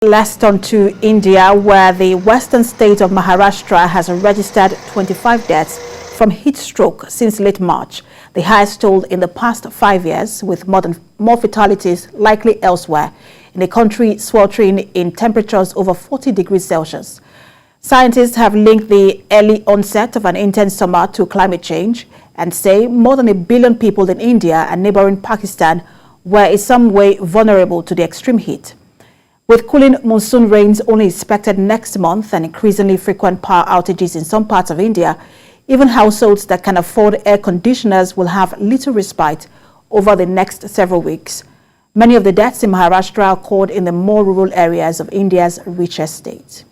Let's turn to India, where the western state of Maharashtra has registered 25 deaths from heat stroke since late March, the highest toll in the past 5 years, with more fatalities likely elsewhere in a country sweltering in temperatures over 40 degrees Celsius. Scientists have linked the early onset of an intense summer to climate change and say more than 1 billion people in India and neighboring Pakistan were in some way vulnerable to the extreme heat. With cooling monsoon rains only expected next month and increasingly frequent power outages in some parts of India, even households that can afford air conditioners will have little respite over the next several weeks. Many of the deaths in Maharashtra occurred in the more rural areas of India's richest state.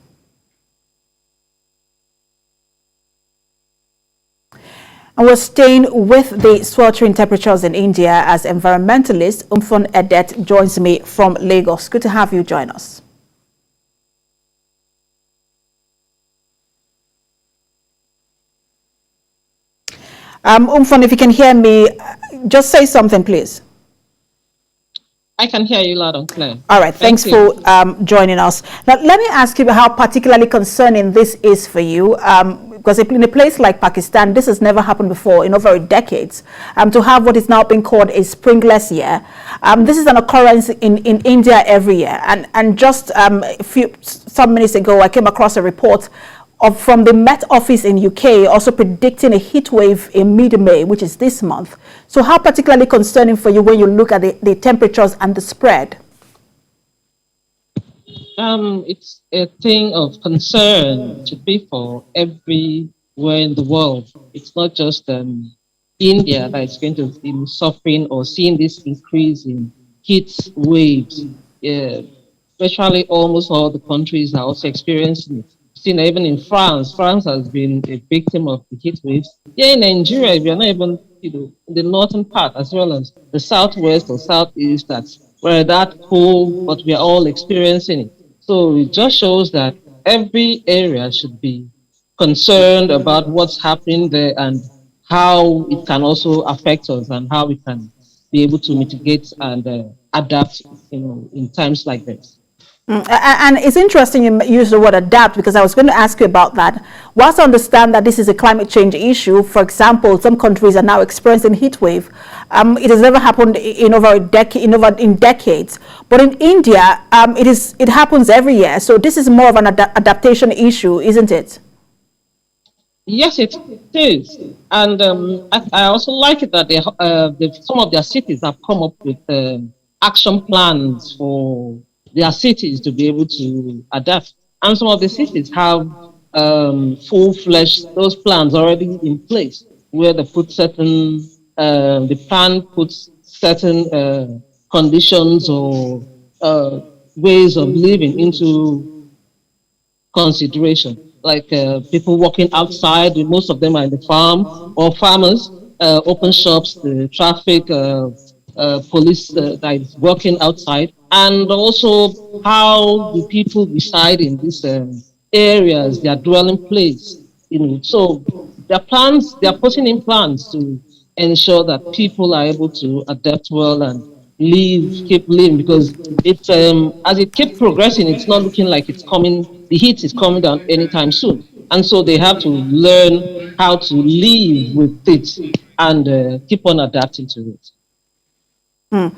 And we're staying with the sweltering temperatures in India as environmentalist Umfon Edet joins me from Lagos. Good to have you join us. Umfon, if you can hear me, just say something, please. I can hear you loud and clear. All right, thanks for joining us. Now, let me ask you how particularly concerning this is for you. Because in a place like Pakistan, this has never happened before in over decades. To have what is now being called a springless year, this is an occurrence in India every year. And just some minutes ago, I came across a report from the Met Office in UK also predicting a heat wave in mid-May, which is this month. So how particularly concerning for you when you look at the temperatures and the spread? It's a thing of concern to people everywhere in the world. It's not just India that is going to be suffering or seeing this increase in heat waves. Virtually almost all the countries are also experiencing it. Seen even in France. France has been a victim of the heat waves. Here in Nigeria, we are not even, in the northern part as well as the southwest or southeast, that's where that cold, but we are all experiencing it. So it just shows that every area should be concerned about what's happening there and how it can also affect us and how we can be able to mitigate and adapt, in times like this. And it's interesting you use the word adapt, because I was going to ask you about that. Whilst I understand that this is a climate change issue, for example, some countries are now experiencing heat wave. It has never happened in over a decade, in decades. But in India, it happens every year. So this is more of an adaptation issue, isn't it? Yes, it is. And I also like it that some of their cities have come up with action plans for their cities to be able to adapt. And some of the cities have full-fledged those plans already in place, where they put the plan puts certain conditions or ways of living into consideration. Like people working outside, most of them are in the farm, or farmers, open shops, the traffic, police that is working outside, and also how the people reside in these areas, their dwelling place. So their plans, they are putting in plans to ensure that people are able to adapt well and keep living, because it's as it keeps progressing, it's not looking like it's coming. The heat is coming down anytime soon, and so they have to learn how to live with it and keep on adapting to it. And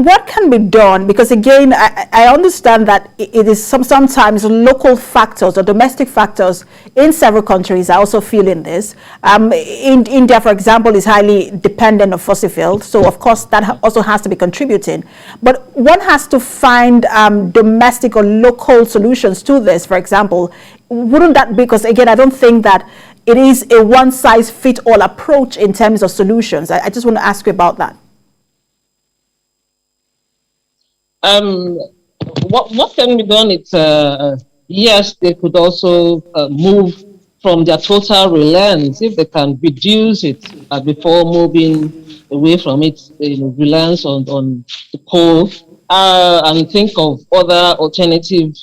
what can be done? Because again, I understand that it is sometimes local factors or domestic factors in several countries are also feeling this. In India, for example, is highly dependent on fossil fuels, so of course that also has to be contributing. But one has to find domestic or local solutions to this. For example, wouldn't that be, because again, I don't think that it is a one-size-fits-all approach in terms of solutions. I just want to ask you about that. What can be done? It's yes, they could also move from their total reliance, if they can reduce it before moving away from it, reliance on the coal, and think of other alternative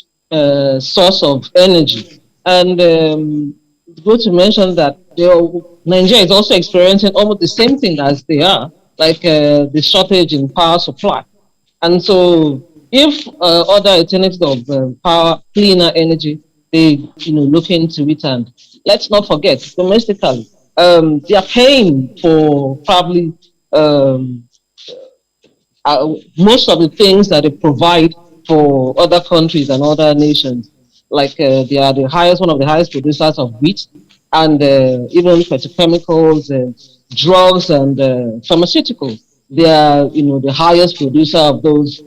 source of energy. And it's good to mention that Nigeria is also experiencing almost the same thing as they are, like the shortage in power supply. And so if other alternatives of power, cleaner energy, they look into it. And let's not forget, domestically, they are paying for probably um, most of the things that they provide for other countries and other nations. Like they are the highest, one of the highest producers of wheat, and even petrochemicals, drugs, and pharmaceuticals. They are, the highest producer of those,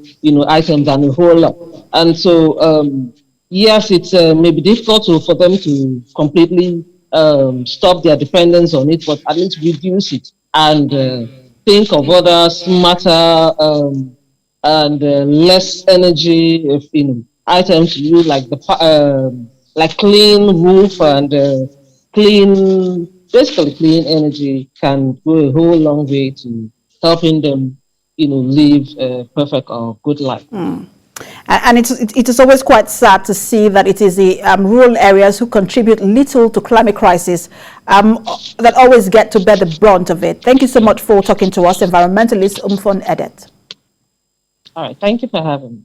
items and a whole lot. And so, yes, it's maybe difficult for them to completely stop their dependence on it, but at least reduce it and think of other smarter and less energy if, items to use like like clean roof and basically clean energy can go a whole long way to helping them live a perfect or good life. And it is always quite sad to see that it is the rural areas who contribute little to climate crisis that always get to bear the brunt of it. Thank you so much for talking to us, environmentalist Umfon Edet. All right, thank you for having me.